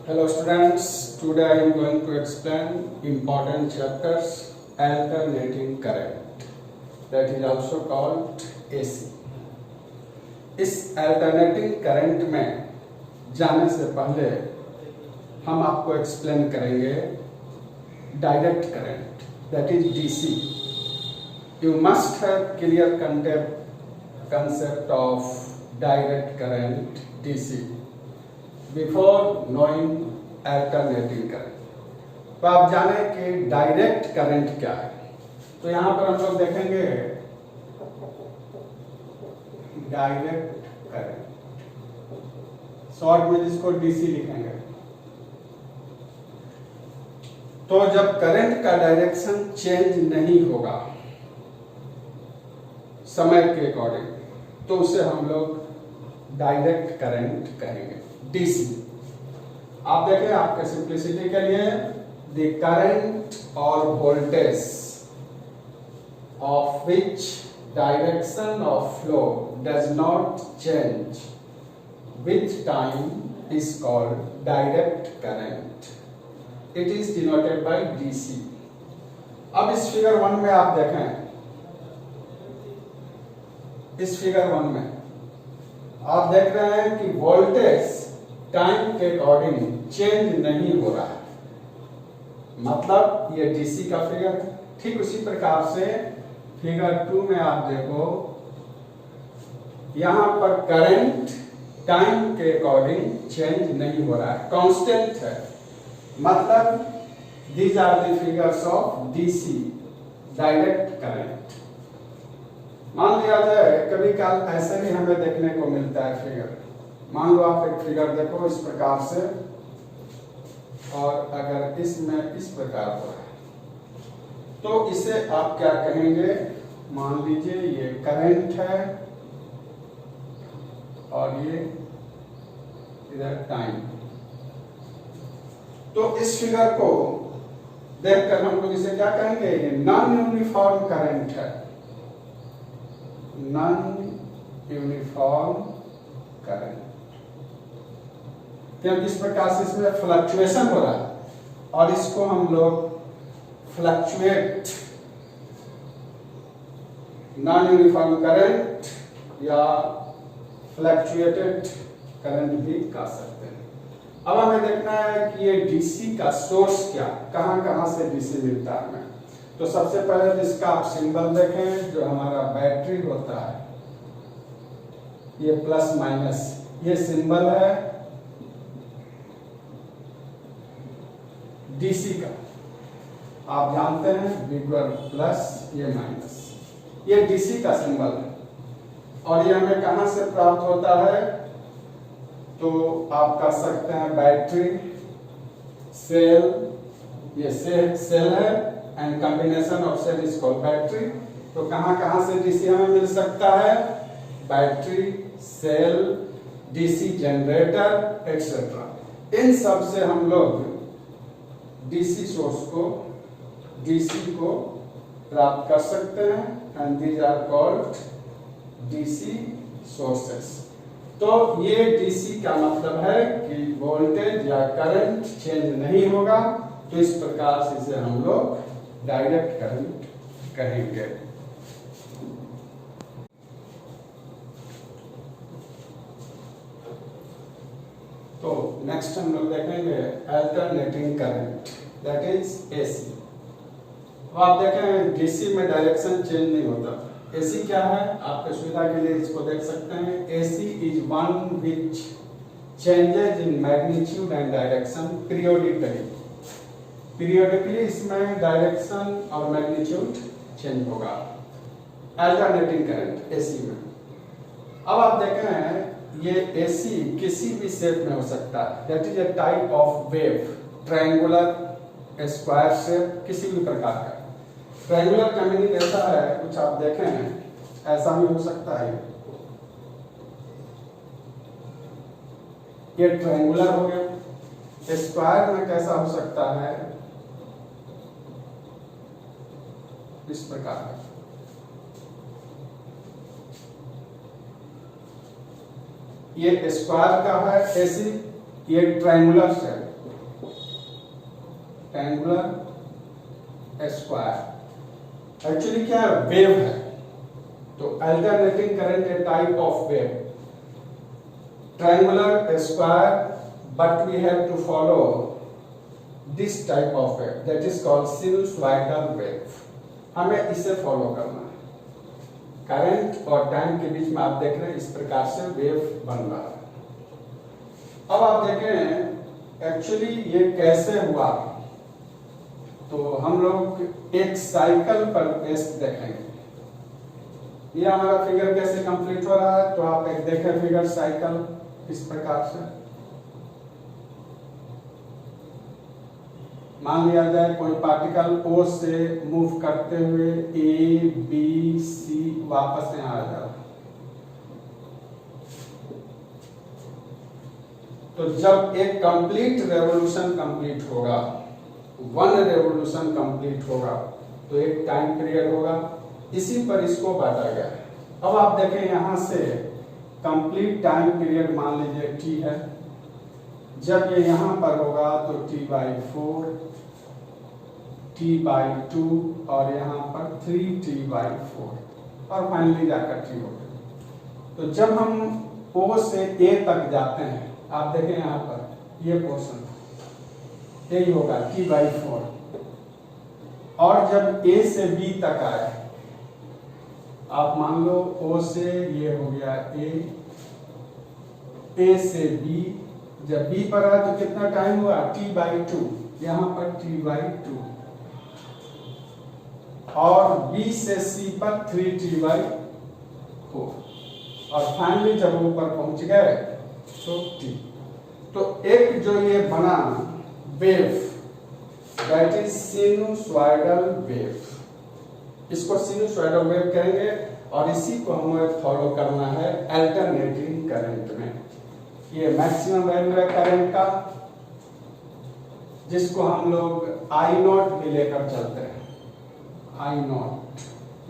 Hello students, today I am going to explain important chapters alternating current, that is also called AC. इस alternating current में जाने से पहले हम आपको explain करेंगे direct current, that is DC. You must have clear concept of direct current DC before knowing alternating current. तो आप जाने कि डायरेक्ट करंट क्या है. तो यहां पर हम लोग देखेंगे डायरेक्ट करंट, शॉर्ट में जिसको डीसी लिखेंगे. तो जब करंट का डायरेक्शन चेंज नहीं होगा समय के अकॉर्डिंग, तो उसे हम लोग डायरेक्ट करंट कहेंगे, डीसी. आप देखें आपके सिंप्लिसिटी के लिए, द करंट और voltage of which direction of flow does not change with time is called direct current. It is denoted by DC. अब इस फिगर 1 में आप देखें, इस फिगर 1 में आप देख रहे हैं कि वोल्टेज टाइम के अकॉर्डिंग चेंज नहीं हो रहा है, मतलब ये डीसी का फिगर है. ठीक उसी प्रकार से फिगर 2 में आप देखो, यहां पर करंट टाइम के अकॉर्डिंग चेंज नहीं हो रहा है, कांस्टेंट है. मतलब these are the figures of DC, direct current. मान लिया जाए कभी काल ऐसे भी हमें देखने को मिलता है फिगर. मान लो आप एक फिगर देखो इस प्रकार से, और अगर इसमें इस प्रकार हो रहा है, तो इसे आप क्या कहेंगे. मान लीजिए ये करंट है और ये इधर टाइम. तो इस फिगर को देखकर हम लोग इसे क्या कहेंगे, ये नॉन यूनिफॉर्म करंट है, नॉन यूनिफॉर्म करंट. क्योंकि इस प्रकार से इसमें फ्लक्चुएशन हो रहा है, और इसको हम लोग फ्लक्चुएट, नॉन यूनिफॉर्म करंट या फ्लक्चुएटेड करंट भी कह सकते हैं. अब हमें देखना है कि ये डीसी का सोर्स क्या, कहां कहां से डीसी मिलता है हमें. तो सबसे पहले जिसका आप सिंबल देखें, जो हमारा बैटरी होता है, ये प्लस माइनस, ये सिंबल है डीसी का. आप जानते हैं बिगर प्लस, ये माइनस, ये डीसी का सिंबल है. और ये हमें कहां से प्राप्त होता है, तो आप कह सकते हैं बैटरी, सेल, ये सेल है, and combination of cell is called battery. तो कहां कहां से डीसी हमें मिल सकता है, battery, cell, DC generator etcetera. इन सब से हम लोग डीसी सोर्स को, डीसी को प्राप्त कर सकते हैं, and these are called DC sources. तो ये डीसी का मतलब है कि वोल्टेज या करंट चेंज नहीं होगा, तो इस प्रकार से इसे हम लोग डायरेक्ट करंट कहेंगे. तो नेक्स्ट हम लोग देखेंगे alternating current, that is AC. तो आप देखें डीसी में डायरेक्शन चेंज नहीं होता. एसी क्या है, आपके सुविधा के लिए इसको देख सकते हैं. AC is one which changes in magnitude and direction periodically. Periodically इसमें डायरेक्शन और मैग्नीट्यूड चेंज होगा अल्टरनेटिंग करंट एसी में. अब आप देखें ये एसी किसी भी शेप में हो सकता है, that is a type of wave, triangular, square shape, किसी भी प्रकार का. ट्रायंगुलर का मीनिंग ऐसा है, कुछ आप देखें ऐसा भी हो सकता है, ये ट्रायंगुलर हो गया. स्क्वायर में कैसा हो सकता है, इस प्रकार का. ये स्क्वायर का है एसी, ये triangular shape. Rectangular square actually क्या है, वेव है, तो alternating current a type of wave, triangular square, but we have to follow this type of wave that is called sinusoidal wave. हमें इसे फॉलो करना है। करंट और टाइम के बीच में आप देख रहे हैं इस प्रकार से वेव बन रहा है। अब आप देखें एक्चुअली ये कैसे हुआ, तो हम लोग एक साइकिल पर बेस्ड देखेंगे। ये हमारा फिगर कैसे कंप्लीट हो रहा है, तो आप एक देखें फिगर साइकिल इस प्रकार से। मान लिया जाए कोई पार्टिकल O से मूव करते हुए A, B, C वापस यहाँ आ जा रहा है। तो जब एक कंप्लीट रेवोल्यूशन कंप्लीट होगा, वन रेवोल्यूशन कंप्लीट होगा, तो एक टाइम पीरियड होगा, इसी पर इसको बांटा गया है। अब आप देखें यहां से कंप्लीट टाइम पीरियड मान लीजिए T है, जब ये यहां पर होगा तो T/4, T/2 और यहाँ पर 3T/4 और फाइनली जाकर T हो गया। तो जब हम O से A तक जाते हैं, आप देखें यहाँ पर ये पोर्शन यही होगा T/4, और जब A से B तक आए, आप मान लो O से ये हो गया A से B, जब B पर आया तो कितना टाइम हुआ T/2, यहाँ पर T/2, और B से C पर 3T/4, और फाइनली जब ऊपर पहुंच गए तो T। तो एक जो ये बना wave that is sinusoidal wave, इसको सिनुसॉइडल वेव कहेंगे, और इसी को हमें फॉलो करना है अल्टरनेटिंग करंट में। ये मैक्सिमम वैल्यू है करंट का, जिसको हम लोग I0 भी लेकर चलते हैं, I0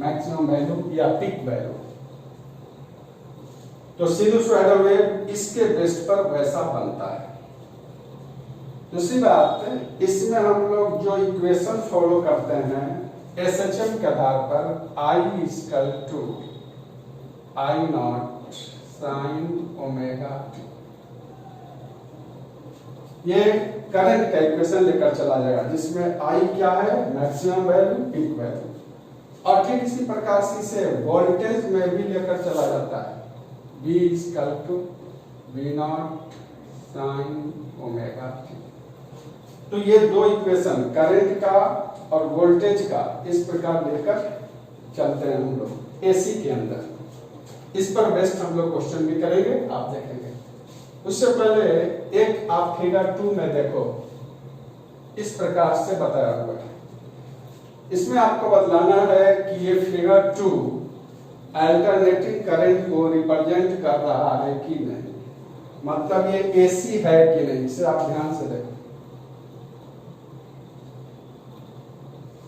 मैक्सिमम वैल्यू या पीक वैल्यू। तो सिनुसॉइडल वेव इसके बेस पर वैसा बनता है। दूसरी बात, इसमें हम लोग जो इक्वेशन फॉलो करते हैं SHM के आधार पर, I = I0 sin ωt, ये करंट का इक्वेशन लेकर चला जाएगा, जिसमें I क्या है, मैक्सिमम वैल्यू, पीक वैल्यू, और ठीक इसी प्रकार से इसे वोल्टेज में भी लेकर चला जाता है, V = V0 sin ωt। तो ये दो इक्वेशन करंट का और वोल्टेज का इस प्रकार लेकर चलते हैं हम लोग AC के अंदर। इस पर बेस्ड हम लोग क्वेश्चन भी करेंगे, आप देखेंगे। उससे पहले एक आप फिगर 2 में देखो, इस प्रकार से बताया हुआ है। इसमें आपको बतलाना है कि ये फिगर 2 अल्टरनेटिंग करंट को रिप्रेजेंट कर रहा है कि नहीं, मतलब ये AC है कि नहीं, इसे आप ध्यान से देखो।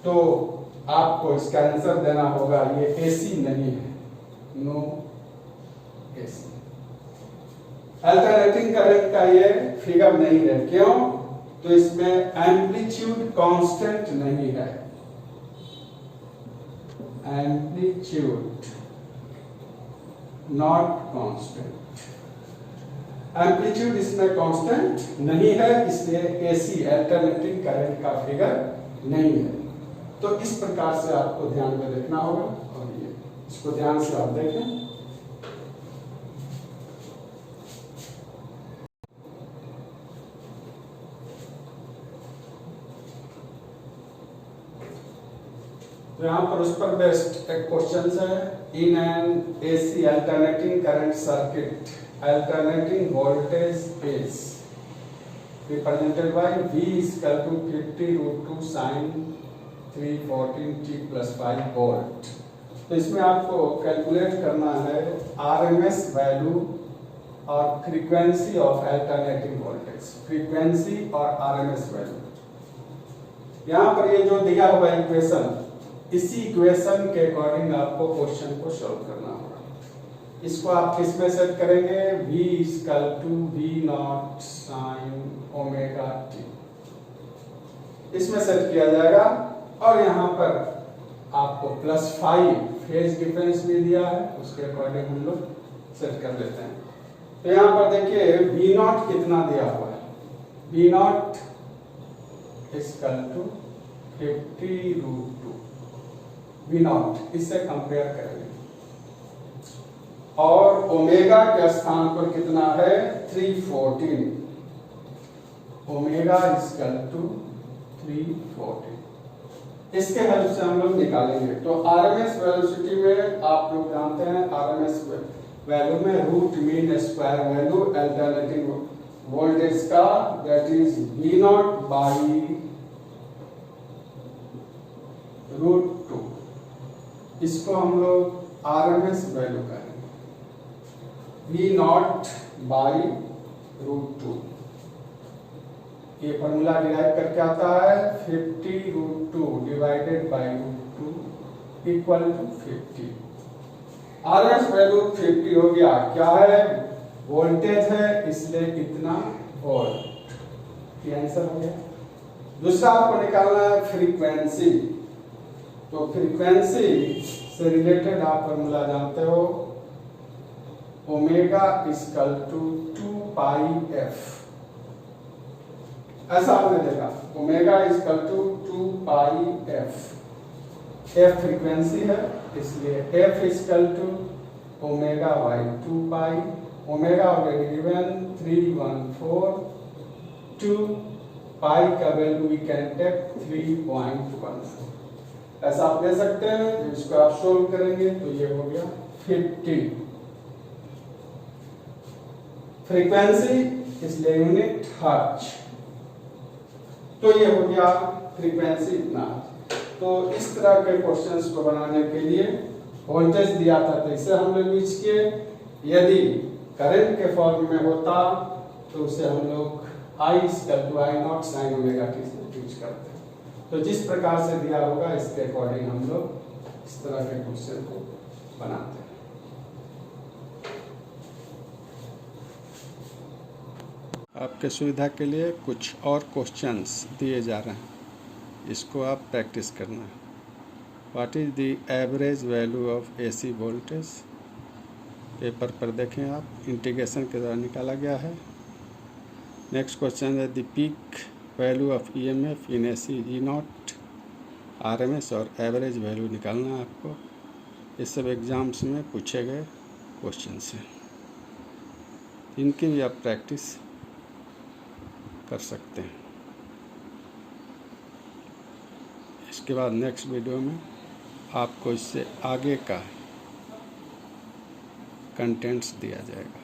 तो आपको इसका आंसर देना होगा ये AC नहीं है, नो AC। अल्टरनेटिंग करंट का ये फिगर नहीं है, क्यों? तो इसमें एम्पलीट्यूड कांस्टेंट नहीं है, एम्पलीट्यूड नॉट कांस्टेंट, एम्पलीट्यूड इसमें कांस्टेंट नहीं है, इसलिए AC अल्टरनेटिंग करंट का फिगर नहीं है। तो इस प्रकार से आपको ध्यान में देखना होगा, और ये इसको ध्यान से आप देखें। तो यहाँ पर उस पर बेस्ड एक क्वेश्चन है, in an AC alternating current circuit alternating voltage is represented by V = 50√2 sin 314t + 5 volt. तो इसमें आपको कैलकुलेट करना है RMS वैल्यू और frequency of alternating voltage, frequency और RMS वैल्यू। यहाँ पर ये जो दिया हुआ इक्वेशन, इसी इक्वेशन के अकॉर्डिंग आपको क्वेश्चन को सॉल्व करना होगा। इसको आप किस में सेट करेंगे, V = V0 sin ωt। इसमें सेट किया जाएगा। और यहाँ पर आपको +5 फेज डिफरेंस भी दिया है, उसके अकॉर्डिंग हम लोग सेट कर लेते हैं। तो यहाँ पर देखिए V0 कितना दिया हुआ है, V0 = 50√2, V0 इससे कंपेयर करेंगे। और ओमेगा के स्थान पर कितना है 314, ओमेगा = 314। इसके हेल्प से हम लोग निकालेंगे। तो आरएमएस वेलोसिटी में आप लोग जानते हैं आरएमएस वैल्यू में root mean square value alternating voltage का, दैट इज V0/√2। इसको हम लोग आरएमएस वैल्यू करेंगे, V0/√2। ये फॉर्मूला डिराइव करके आता है 50√2 डिवाइडेड बाय √2 = 50। आरएमएस वैल्यू 50 हो गया। क्या है, वोल्टेज है, इसलिए इतना वोल्ट। ये आंसर हो गया। दूसरा आपको निकालना है फ्रीक्वेंसी। तो फ्रीक्वेंसी से रिलेटेड आप फॉर्मूला जानते हो, ओमेगा = 2πf। ऐसा आपने देखा, ओमेगा = 2πf। f फ्रीक्वेंसी है, इसलिए f = ω/2π। ओमेगा ऑलरेडी गिवन 314, 2 पाई का वैल्यू वी कैन टेक 3.14। ऐसा आप ले सकते हैं। इसको आप सोल्व करेंगे तो ये हो गया 50। फ्रीक्वेंसी इसलिए यूनिट हर्ट्ज। तो ये हो गया फ्रीक्वेंसी इतना। तो इस तरह के क्वेश्चंस को बनाने के लिए वोल्टेज दिया था तो इसे हम लोग यूज किए। यदि करंट के फॉर्म में होता तो उसे हम लोग I = I0 sin ωt से यूज करते हैं। तो जिस प्रकार से दिया होगा इसके अकॉर्डिंग हम लोग इस तरह के क्वेश्चन को बनाते हैं। आपके सुविधा के लिए कुछ और क्वेश्चंस दिए जा रहे हैं, इसको आप प्रैक्टिस करना है। What is the average value of AC voltage? Paper पर देखें आप, इंटीग्रेशन के द्वारा निकाला गया है। नेक्स्ट क्वेश्चन है the peak value of EMF in AC E0, RMS और एवरेज वैल्यू निकालना है आपको। ये सब एग्जाम्स में पूछे गए क्वेश्चन हैं, इनकी भी आप प्रैक्टिस कर सकते हैं। इसके बाद नेक्स्ट वीडियो में आपको इससे आगे का कंटेंट्स दिया जाएगा।